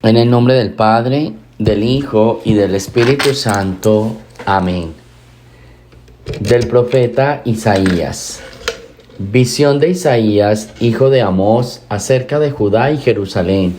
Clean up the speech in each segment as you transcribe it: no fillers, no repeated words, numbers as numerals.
En el nombre del Padre, del Hijo y del Espíritu Santo. Amén. Del profeta Isaías. Visión de Isaías, hijo de Amós, acerca de Judá y Jerusalén.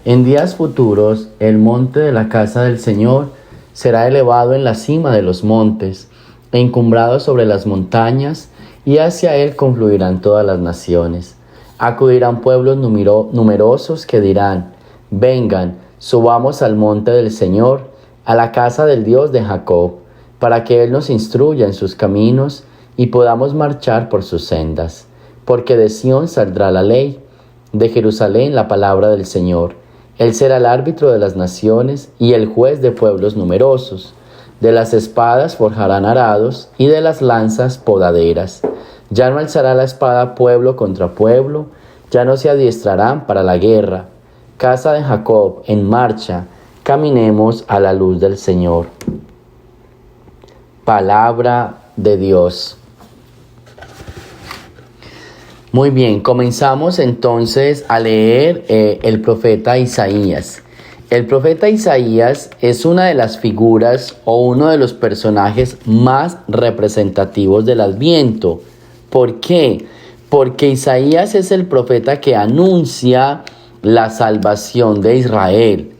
En días futuros, el monte de la casa del Señor será elevado en la cima de los montes, encumbrado sobre las montañas, y hacia él confluirán todas las naciones. Acudirán pueblos numerosos que dirán: vengan, subamos al monte del Señor, a la casa del Dios de Jacob, para que Él nos instruya en sus caminos y podamos marchar por sus sendas. Porque de Sión saldrá la ley, de Jerusalén la palabra del Señor. Él será el árbitro de las naciones y el juez de pueblos numerosos. De las espadas forjarán arados y de las lanzas podaderas. Ya no alzará la espada pueblo contra pueblo, ya no se adiestrarán para la guerra. Casa de Jacob, en marcha, caminemos a la luz del Señor. Palabra de Dios. Muy bien, comenzamos entonces a leer el profeta Isaías. El profeta Isaías es una de las figuras o uno de los personajes más representativos del Adviento. ¿Por qué? Porque Isaías es el profeta que anuncia la salvación de Israel.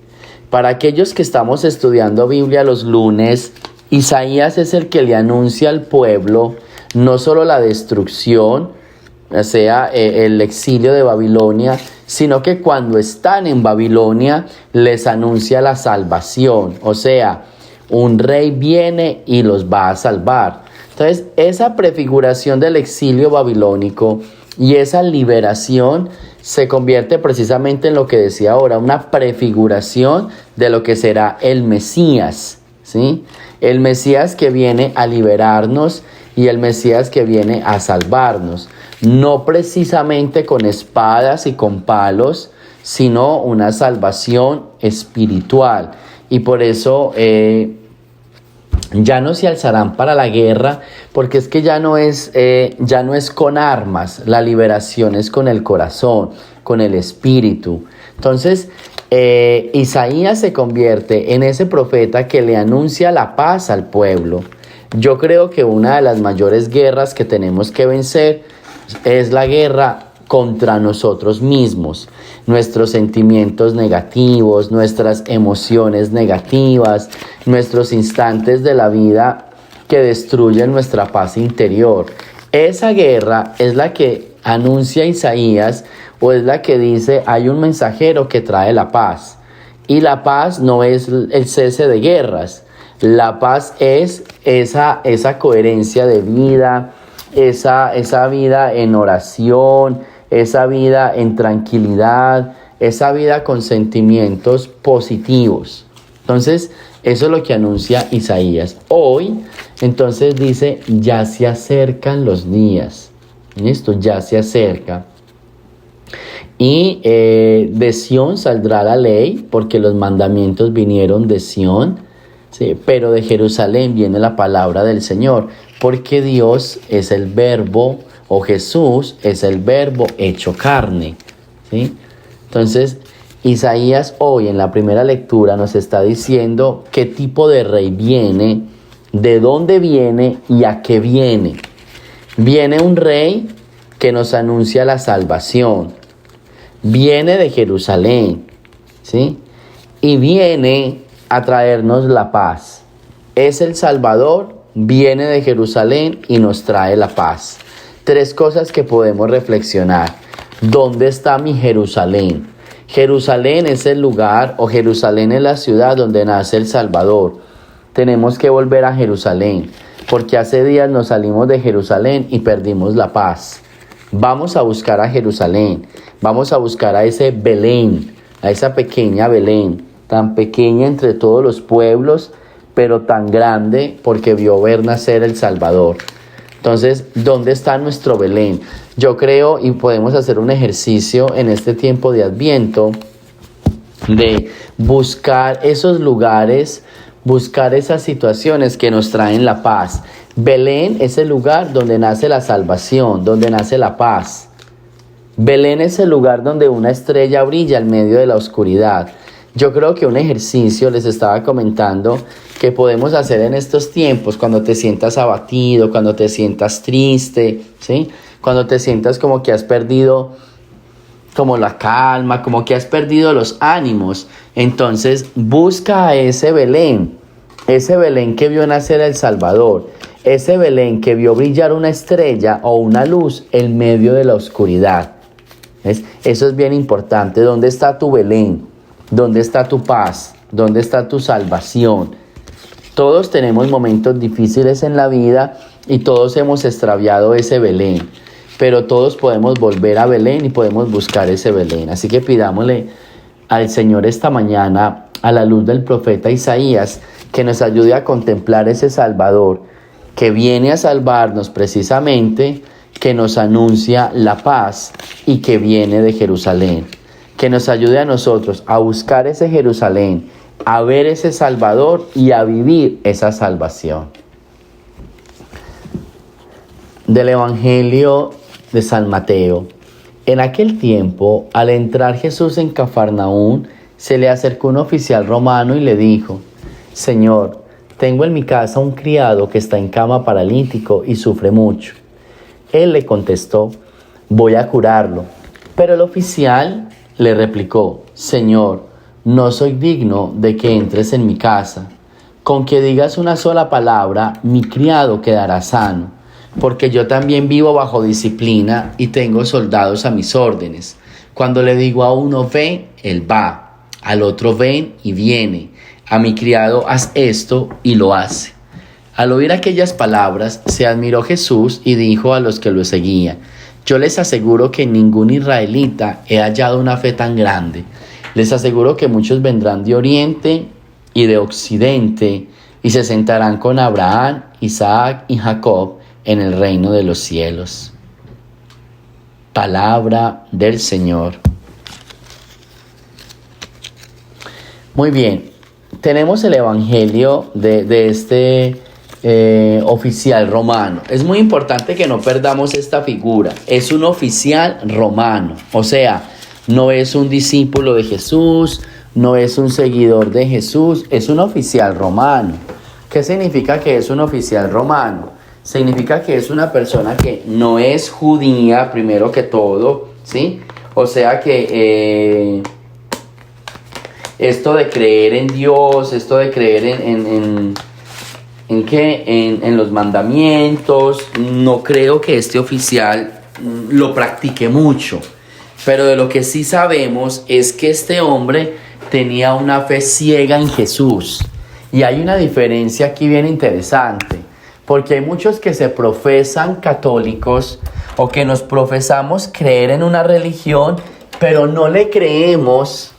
Para aquellos que estamos estudiando Biblia los lunes, Isaías es el que le anuncia al pueblo no solo la destrucción, o sea, el exilio de Babilonia, sino que cuando están en Babilonia les anuncia la salvación, o sea, un rey viene y los va a salvar. Entonces, esa prefiguración del exilio babilónico y esa liberación se convierte precisamente en lo que decía ahora, una prefiguración de lo que será el Mesías, ¿sí? El Mesías que viene a liberarnos y el Mesías que viene a salvarnos. No precisamente con espadas y con palos, sino una salvación espiritual. Y por eso ya no se alzarán para la guerra, porque es que ya no es con armas, la liberación es con el corazón, con el espíritu. Entonces, Isaías se convierte en ese profeta que le anuncia la paz al pueblo. Yo creo que una de las mayores guerras que tenemos que vencer es la guerra contra nosotros mismos, nuestros sentimientos negativos, nuestras emociones negativas, nuestros instantes de la vida que destruyen nuestra paz interior. Esa guerra es la que anuncia Isaías, o es la que dice: hay un mensajero que trae la paz. Y la paz no es el cese de guerras, la paz es esa coherencia de vida, esa vida en oración, esa vida en tranquilidad, esa vida con sentimientos positivos. Entonces, eso es lo que anuncia Isaías. Hoy, entonces dice: ya se acercan los días. Esto ya se acerca. Y de Sión saldrá la ley, porque los mandamientos vinieron de Sión, ¿sí? Pero de Jerusalén viene la palabra del Señor, porque Dios es el verbo, o Jesús es el verbo hecho carne, ¿sí? Entonces, Isaías hoy en la primera lectura nos está diciendo qué tipo de rey viene, de dónde viene y a qué viene. Viene un rey que nos anuncia la salvación. Viene de Jerusalén, ¿sí? Y viene a traernos la paz. Es el Salvador, viene de Jerusalén y nos trae la paz. Tres cosas que podemos reflexionar. ¿Dónde está mi Jerusalén? Jerusalén es el lugar, o Jerusalén es la ciudad donde nace el Salvador. Tenemos que volver a Jerusalén, porque hace días nos salimos de Jerusalén y perdimos la paz. Vamos a buscar a Jerusalén, vamos a buscar a ese Belén, a esa pequeña Belén, tan pequeña entre todos los pueblos, pero tan grande porque vio ver nacer el Salvador. Entonces, ¿dónde está nuestro Belén? Yo creo, y podemos hacer un ejercicio en este tiempo de Adviento, de buscar esos lugares, buscar esas situaciones que nos traen la paz. Belén es el lugar donde nace la salvación, donde nace la paz. Belén es el lugar donde una estrella brilla en medio de la oscuridad. Yo creo que un ejercicio, les estaba comentando, que podemos hacer en estos tiempos, cuando te sientas abatido, cuando te sientas triste, ¿sí? Cuando te sientas como que has perdido como la calma, como que has perdido los ánimos. Entonces busca a ese Belén que vio nacer el Salvador, ese Belén que vio brillar una estrella o una luz en medio de la oscuridad. ¿Ves? Eso es bien importante. ¿Dónde está tu Belén? ¿Dónde está tu paz? ¿Dónde está tu salvación? Todos tenemos momentos difíciles en la vida y todos hemos extraviado ese Belén, pero todos podemos volver a Belén y podemos buscar ese Belén. Así que pidámosle al Señor esta mañana, a la luz del profeta Isaías, que nos ayude a contemplar ese Salvador que viene a salvarnos precisamente, que nos anuncia la paz y que viene de Jerusalén. Que nos ayude a nosotros a buscar ese Jerusalén, a ver ese Salvador y a vivir esa salvación. Del Evangelio de San Mateo. En aquel tiempo, al entrar Jesús en Cafarnaún, se le acercó un oficial romano y le dijo: Señor, tengo en mi casa un criado que está en cama paralítico y sufre mucho. Él le contestó: voy a curarlo. Pero el oficial le replicó: Señor, no soy digno de que entres en mi casa. Con que digas una sola palabra, mi criado quedará sano, porque yo también vivo bajo disciplina y tengo soldados a mis órdenes. Cuando le digo a uno ve, él va, al otro ven y viene. A mi criado haz esto y lo hace. Al oír aquellas palabras, se admiró Jesús y dijo a los que lo seguían: yo les aseguro que en ningún israelita he hallado una fe tan grande. Les aseguro que muchos vendrán de oriente y de occidente y se sentarán con Abraham, Isaac y Jacob en el reino de los cielos. Palabra del Señor. Muy bien, tenemos el evangelio de este oficial romano. Es muy importante que no perdamos esta figura. Es un oficial romano, o sea, no es un discípulo de Jesús, no es un seguidor de Jesús, es un oficial romano. ¿Qué significa que es un oficial romano? Significa que es una persona que no es judía, primero que todo, ¿sí? O sea que esto de creer en Dios, esto de creer en los mandamientos, no creo que este oficial lo practique mucho. Pero de lo que sí sabemos es que este hombre tenía una fe ciega en Jesús. Y hay una diferencia aquí bien interesante, porque hay muchos que se profesan católicos o que nos profesamos creer en una religión, pero no le creemos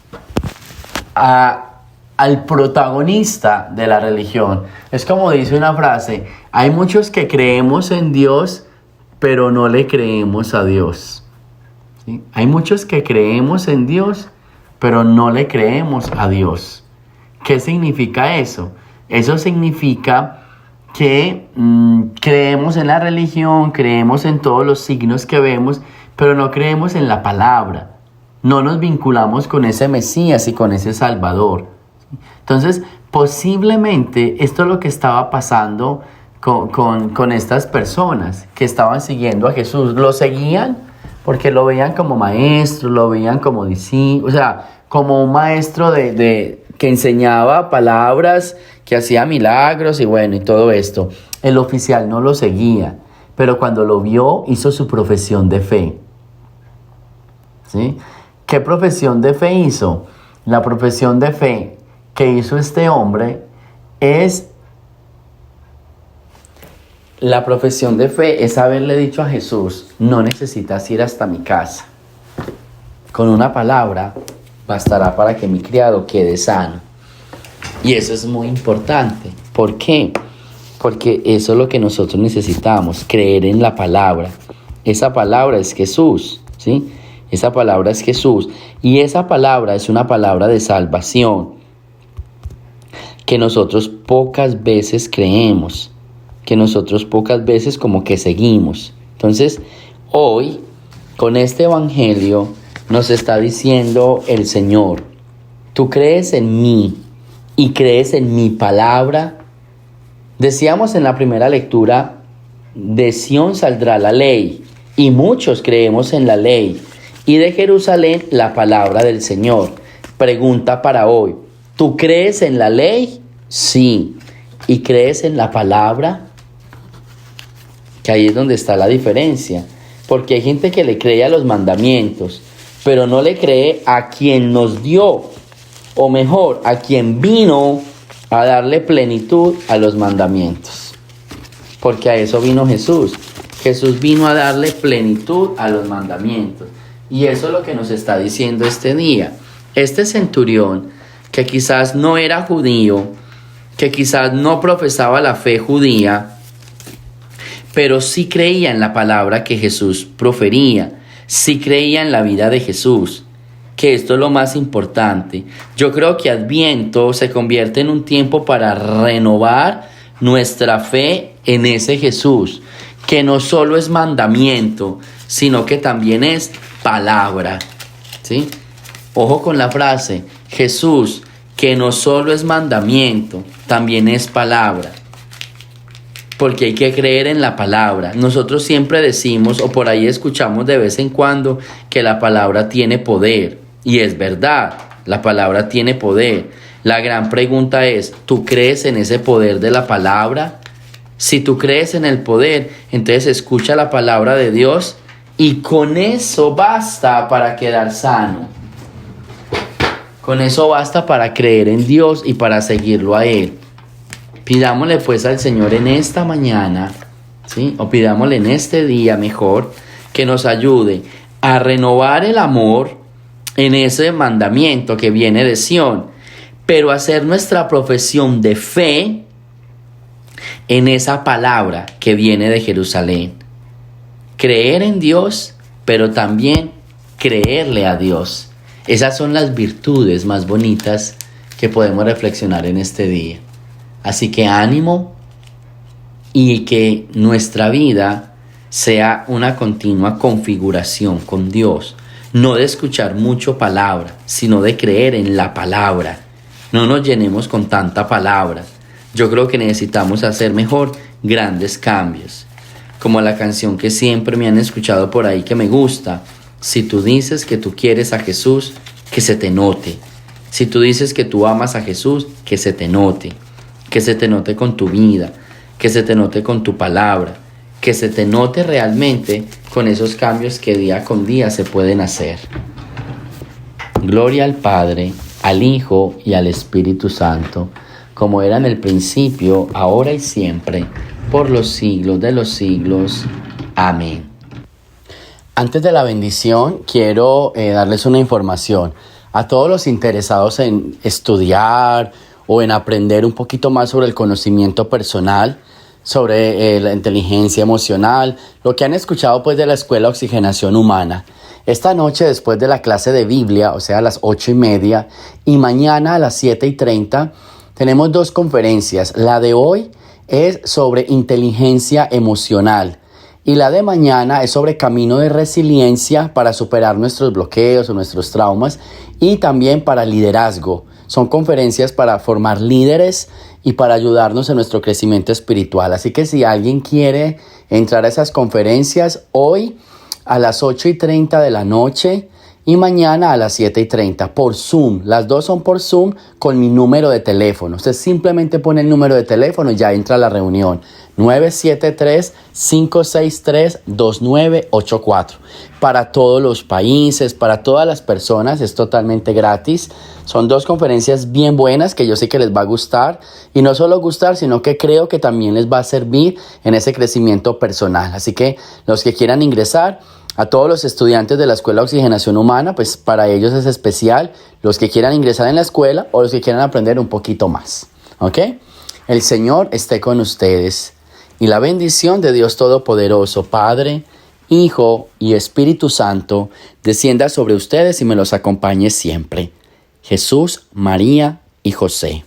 al protagonista de la religión. Es como dice una frase: hay muchos que creemos en Dios, pero no le creemos a Dios. ¿Sí? Hay muchos que creemos en Dios, pero no le creemos a Dios. ¿Qué significa eso? Eso significa que creemos en la religión, creemos en todos los signos que vemos, pero no creemos en la palabra. No nos vinculamos con ese Mesías y con ese Salvador. Entonces, posiblemente esto es lo que estaba pasando con estas personas que estaban siguiendo a Jesús. Lo seguían porque lo veían como maestro, lo veían como discípulo, o sea, como un maestro que enseñaba palabras, que hacía milagros y bueno, y todo esto. El oficial no lo seguía, pero cuando lo vio, hizo su profesión de fe. ¿Sí? ¿Qué profesión de fe hizo? La profesión de fe que hizo este hombre es... La profesión de fe es haberle dicho a Jesús: no necesitas ir hasta mi casa. Con una palabra bastará para que mi criado quede sano. Y eso es muy importante. ¿Por qué? Porque eso es lo que nosotros necesitamos, creer en la palabra. Esa palabra es Jesús, ¿sí? Esa palabra es Jesús. Y esa palabra es una palabra de salvación que nosotros pocas veces creemos, que nosotros pocas veces como que seguimos. Entonces, hoy, con este evangelio, nos está diciendo el Señor: ¿Tú crees en mí y crees en mi palabra? Decíamos en la primera lectura, de Sión saldrá la ley, y muchos creemos en la ley, y de Jerusalén la palabra del Señor. Pregunta para hoy, ¿tú crees en la ley? Sí. ¿Y crees en la palabra? Que ahí es donde está la diferencia, porque hay gente que le cree a los mandamientos, pero no le cree a quien nos dio, o mejor, a quien vino a darle plenitud a los mandamientos. Porque a eso vino Jesús. Jesús vino a darle plenitud a los mandamientos. Y eso es lo que nos está diciendo este día. Este centurión, que quizás no era judío, que quizás no profesaba la fe judía, pero sí creía en la palabra que Jesús profería, sí creía en la vida de Jesús, que esto es lo más importante. Yo creo que Adviento se convierte en un tiempo para renovar nuestra fe en ese Jesús, que no solo es mandamiento, sino que también es palabra, ¿sí? Ojo con la frase, Jesús, que no solo es mandamiento, también es palabra. Porque hay que creer en la palabra. Nosotros siempre decimos, o por ahí escuchamos de vez en cuando, que la palabra tiene poder. Y es verdad, la palabra tiene poder. La gran pregunta es, ¿tú crees en ese poder de la palabra? Si tú crees en el poder, entonces escucha la palabra de Dios y con eso basta para quedar sano. Con eso basta para creer en Dios y para seguirlo a Él. Pidámosle pues al Señor en esta mañana, ¿sí? O pidámosle en este día mejor, que nos ayude a renovar el amor en ese mandamiento que viene de Sión, pero hacer nuestra profesión de fe en esa palabra que viene de Jerusalén. Creer en Dios, pero también creerle a Dios. Esas son las virtudes más bonitas que podemos reflexionar en este día. Así que ánimo y que nuestra vida sea una continua configuración con Dios. No de escuchar mucho palabra, sino de creer en la palabra. No nos llenemos con tanta palabra. Yo creo que necesitamos hacer mejor grandes cambios. Como la canción que siempre me han escuchado por ahí que me gusta. Si tú dices que tú quieres a Jesús, que se te note. Si tú dices que tú amas a Jesús, que se te note. Que se te note con tu vida, que se te note con tu palabra, que se te note realmente con esos cambios que día con día se pueden hacer. Gloria al Padre, al Hijo y al Espíritu Santo, como era en el principio, ahora y siempre, por los siglos de los siglos. Amén. Antes de la bendición, quiero darles una información a todos los interesados en estudiar o en aprender un poquito más sobre el conocimiento personal, sobre la inteligencia emocional, lo que han escuchado pues de la Escuela Oxigenación Humana. Esta noche, después de la clase de Biblia, o sea a las 8:30, y mañana a las 7:30, tenemos 2 conferencias. La de hoy es sobre inteligencia emocional y la de mañana es sobre camino de resiliencia para superar nuestros bloqueos o nuestros traumas y también para liderazgo. Son conferencias para formar líderes y para ayudarnos en nuestro crecimiento espiritual. Así que si alguien quiere entrar a esas conferencias, hoy a las 8:30 de la noche y mañana a las 7:30 por Zoom. Las 2 son por Zoom con mi número de teléfono. Usted simplemente pone el número de teléfono y ya entra a la reunión. 973-563-2984. Para todos los países, para todas las personas, es totalmente gratis. Son 2 conferencias bien buenas que yo sé que les va a gustar. Y no solo gustar, sino que creo que también les va a servir en ese crecimiento personal. Así que los que quieran ingresar, a todos los estudiantes de la Escuela de Oxigenación Humana, pues para ellos es especial. Los que quieran ingresar en la escuela o los que quieran aprender un poquito más. ¿Ok? El Señor esté con ustedes. Y la bendición de Dios Todopoderoso, Padre, Hijo y Espíritu Santo, descienda sobre ustedes y me los acompañe siempre. Jesús, María y José.